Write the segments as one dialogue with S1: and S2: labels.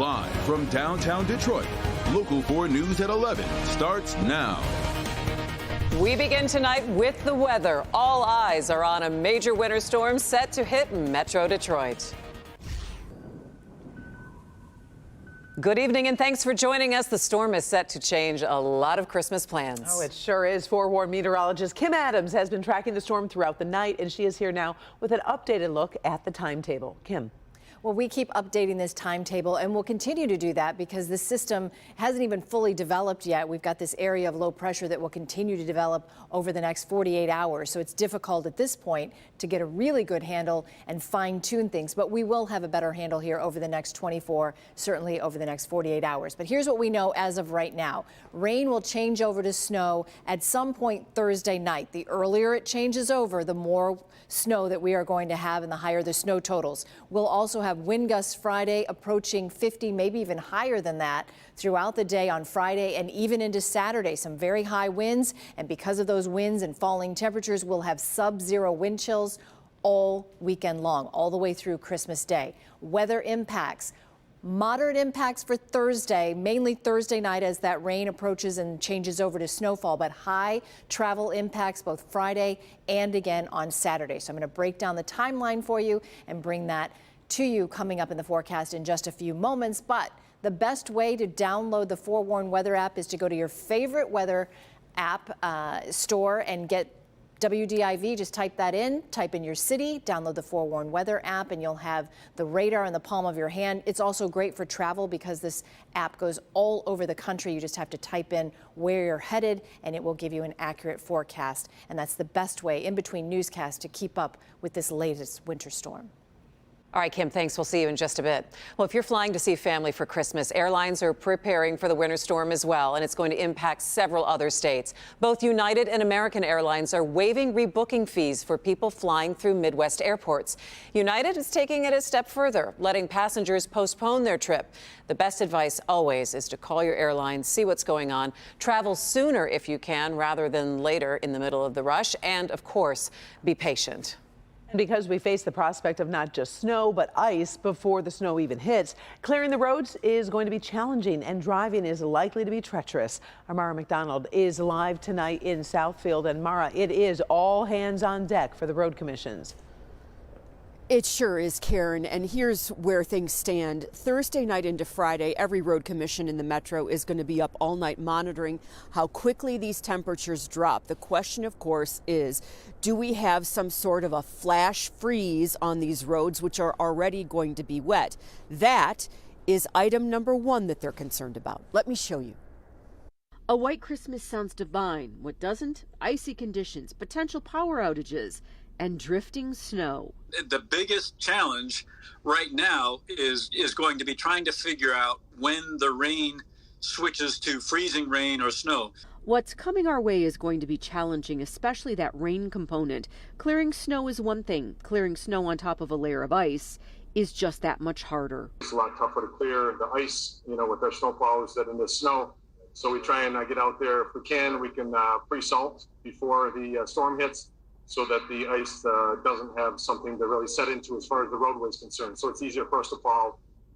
S1: Live from downtown Detroit, Local 4 News at 11 starts now.
S2: We begin tonight with the weather. All eyes are on a major winter storm set to hit Metro Detroit. Good evening and thanks for joining us. The storm is set to change a lot of Christmas plans.
S3: Oh, it sure is. Forewarned meteorologist Kim Adams has been tracking the storm throughout the night, and she is here now with an updated look at the timetable. Kim.
S4: Well, we keep updating this timetable, and we'll continue to do that because the system hasn't even fully developed yet. We've got this area of low pressure that will continue to develop over the next 48 hours. So it's difficult at this point to get a really good handle and fine-tune things. But we will have a better handle here over the next 24, certainly over the next 48 hours. But here's what we know as of right now. Rain will change over to snow at some point Thursday night. The earlier it changes over, the more snow that we are going to have and the higher the snow totals. We'll also have wind gusts Friday approaching 50, maybe even higher than that throughout the day on Friday and even into Saturday. Some very high winds, and because of those winds and falling temperatures, we'll have sub-zero wind chills all weekend long, all the way through Christmas Day. Weather impacts. Moderate impacts for Thursday, mainly Thursday night as that rain approaches and changes over to snowfall, but high travel impacts both Friday and again on Saturday. So I'm going to break down the timeline for you and bring that to you coming up in the forecast in just a few moments. But the best way to download the Forewarned Weather app is to go to your favorite weather app store and get WDIV. Just type that in, type in your city, download the Forewarned Weather app, and you'll have the radar in the palm of your hand. It's also great for travel because this app goes all over the country. You just have to type in where you're headed, and it will give you an accurate forecast. And that's the best way in between newscasts to keep up with this latest winter storm.
S2: All right, Kim, thanks. We'll see you in just a bit. Well, if you're flying to see family for Christmas, airlines are preparing for the winter storm as well, and it's going to impact several other states. Both United and American Airlines are waiving rebooking fees for people flying through Midwest airports. United is taking it a step further, letting passengers postpone their trip. The best advice always is to call your airline, see what's going on, travel sooner if you can rather than later in the middle of the rush, and, of course, be patient.
S3: Because we face the prospect of not just snow, but ice before the snow even hits, clearing the roads is going to be challenging and driving is likely to be treacherous. Our Mara McDonald is live tonight in Southfield. And Mara, it is all hands on deck for the road commissions.
S5: It sure is, Karen, and here's where things stand. Thursday night into Friday, every road commission in the metro is going to be up all night monitoring how quickly these temperatures drop. The question, of course, is do we have some sort of a flash freeze on these roads, which are already going to be wet? That is item number one that they're concerned about. Let me show you. A white Christmas sounds divine. What doesn't? Icy conditions, potential power outages, and drifting snow.
S6: The biggest challenge right now is going to be trying to figure out when the rain switches to freezing rain or snow.
S5: What's coming our way is going to be challenging, especially that rain component. Clearing snow is one thing. Clearing snow on top of a layer of ice is just that much harder.
S7: It's a lot tougher to clear the ice, with our snowplows than in the snow. So we try and get out there if we can. We can pre-salt before the storm hits, so that the ice doesn't have something to really set into as far as the roadway is concerned. So it's easier for us to plow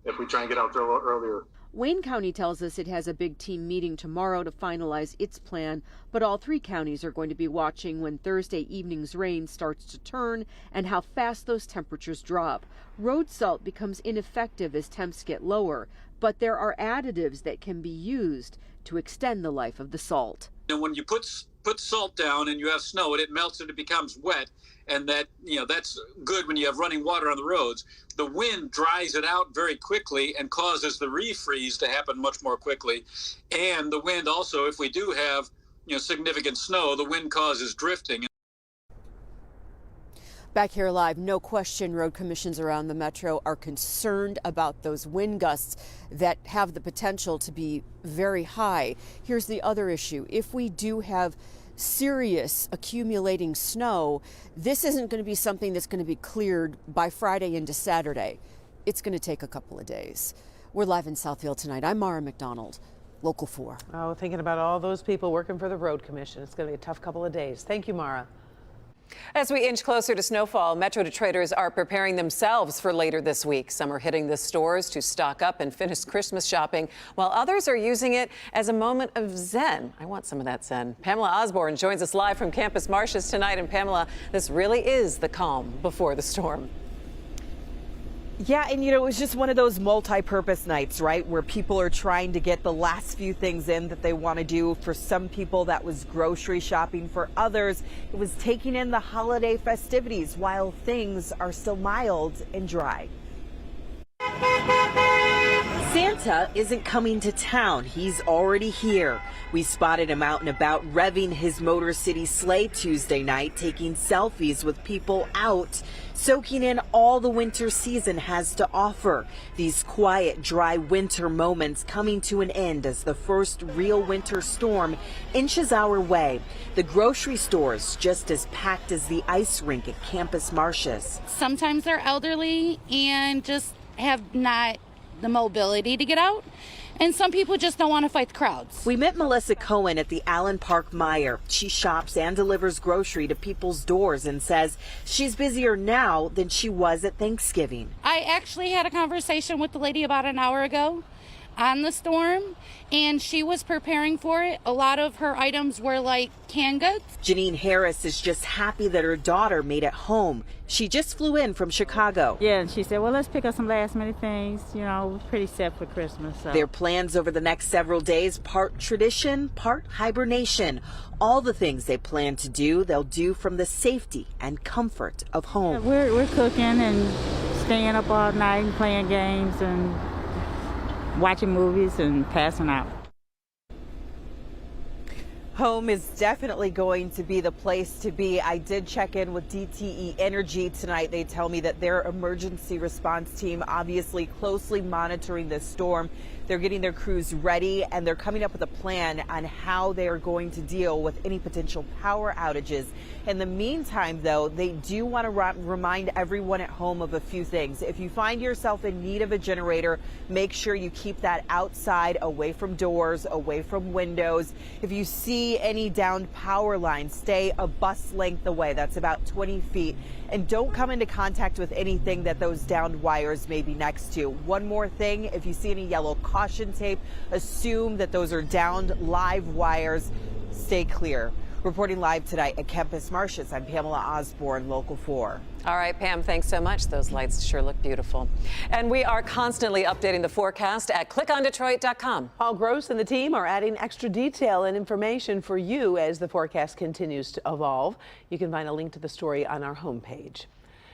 S7: if we try and get out there a little earlier.
S5: Wayne County tells us it has a big team meeting tomorrow to finalize its plan, but all three counties are going to be watching when Thursday evening's rain starts to turn and how fast those temperatures drop. Road salt becomes ineffective as temps get lower, but there are additives that can be used to extend the life of the salt.
S6: And when you put salt down and you have snow and it melts and it becomes wet, and that's good when you have running water on the roads. The wind dries it out very quickly and causes the refreeze to happen much more quickly. And the wind also, if we do have significant snow, the wind causes drifting.
S5: Back here live, no question road commissions around the metro are concerned about those wind gusts that have the potential to be very high. Here's the other issue. If we do have serious accumulating snow, this isn't going to be something that's going to be cleared by Friday into Saturday. It's going to take a couple of days. We're live in Southfield tonight. I'm Mara McDonald, Local 4.
S3: Oh, thinking about all those people working for the road commission. It's going to be a tough couple of days. Thank you, Mara.
S2: As we inch closer to snowfall, Metro Detroiters are preparing themselves for later this week. Some are hitting the stores to stock up and finish Christmas shopping, while others are using it as a moment of zen. I want some of that zen. Pamela Osborne joins us live from Campus Martius tonight. And Pamela, this really is the calm before the storm.
S8: Yeah, and it was just one of those multi-purpose nights, right, where people are trying to get the last few things in that they want to do. For some people, that was grocery shopping. For others, it was taking in the holiday festivities while things are still mild and dry. Santa isn't coming to town. He's already here. We spotted him out and about revving his Motor City sleigh Tuesday night, taking selfies with people out, soaking in all the winter season has to offer. These quiet, dry winter moments coming to an end as the first real winter storm inches our way. The grocery stores just as packed as the ice rink at Campus Martius.
S9: Sometimes they're elderly and just have not the mobility to get out, and some people just don't want to fight the crowds.
S8: We met Melissa Cohen at the Allen Park Meijer. She shops and delivers grocery to people's doors and says she's busier now than she was at Thanksgiving.
S9: I actually had a conversation with the lady about an hour ago on the storm, and she was preparing for it. A lot of her items were like canned goods.
S8: Janine Harris is just happy that her daughter made it home. She just flew in from Chicago.
S10: Yeah, and she said, well, let's pick up some last minute things. We're pretty set for Christmas. So.
S8: Their plans over the next several days, part tradition, part hibernation. All the things they plan to do, they'll do from the safety and comfort of home.
S10: Yeah, we're cooking and staying up all night and playing games and watching movies and passing out.
S8: Home is definitely going to be the place to be. I did check in with DTE Energy tonight. They tell me that their emergency response team obviously closely monitoring this storm. They're getting their crews ready and they're coming up with a plan on how they are going to deal with any potential power outages. In the meantime, though, they do want to remind everyone at home of a few things. If you find yourself in need of a generator, make sure you keep that outside, away from doors, away from windows. If you see any downed power lines, stay a bus length away. That's about 20 feet. And don't come into contact with anything that those downed wires may be next to. One more thing, if you see any yellow caution tape, assume that those are downed live wires. Stay clear. Reporting live tonight at Campus Martius, I'm Pamela Osborne, Local 4.
S2: All right, Pam, thanks so much. Those lights sure look beautiful. And we are constantly updating the forecast at clickondetroit.com.
S3: Paul Gross and the team are adding extra detail and information for you as the forecast continues to evolve. You can find a link to the story on our homepage.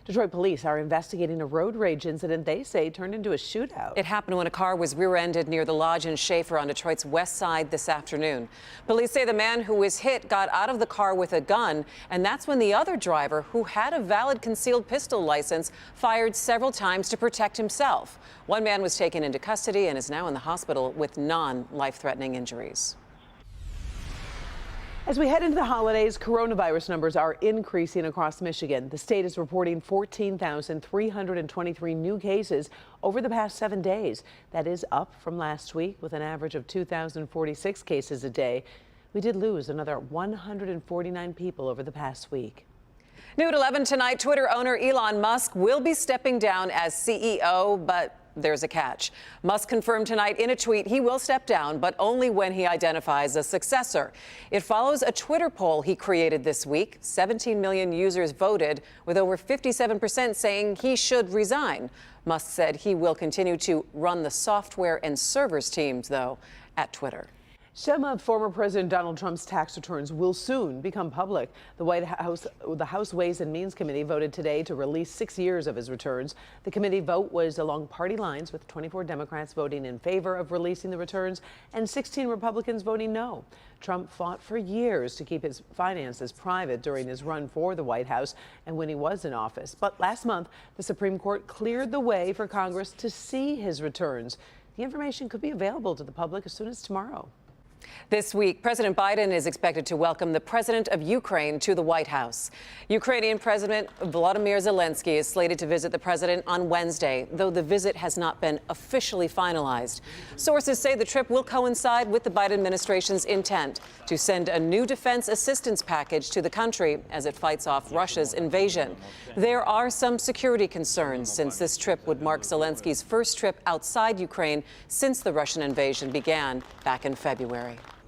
S3: Detroit police are investigating a road rage incident they say turned into a shootout.
S2: It happened when a car was rear-ended near the Lodge in Schaefer on Detroit's west side this afternoon. Police say the man who was hit got out of the car with a gun, and that's when the other driver, who had a valid concealed pistol license, fired several times to protect himself. One man was taken into custody and is now in the hospital with non-life-threatening injuries.
S3: As we head into the holidays, coronavirus numbers are increasing across Michigan. The state is reporting 14,323 new cases over the past 7 days. That is up from last week with an average of 2,046 cases a day. We did lose another 149 people over the past week.
S2: New at 11 tonight, Twitter owner Elon Musk will be stepping down as CEO, but there's a catch. Musk confirmed tonight in a tweet he will step down, but only when he identifies a successor. It follows a Twitter poll he created this week. 17 million users voted, with over 57% saying he should resign. Musk said he will continue to run the software and servers teams, though, at Twitter.
S3: Some of former President Donald Trump's tax returns will soon become public. The House Ways and Means Committee voted today to release 6 years of his returns. The committee vote was along party lines, with 24 Democrats voting in favor of releasing the returns and 16 Republicans voting no. Trump fought for years to keep his finances private during his run for the White House and when he was in office. But last month, the Supreme Court cleared the way for Congress to see his returns. The information could be available to the public as soon as tomorrow.
S2: This week, President Biden is expected to welcome the president of Ukraine to the White House. Ukrainian President Volodymyr Zelensky is slated to visit the president on Wednesday, though the visit has not been officially finalized. Sources say the trip will coincide with the Biden administration's intent to send a new defense assistance package to the country as it fights off Russia's invasion. There are some security concerns since this trip would mark Zelensky's first trip outside Ukraine since the Russian invasion began back in February.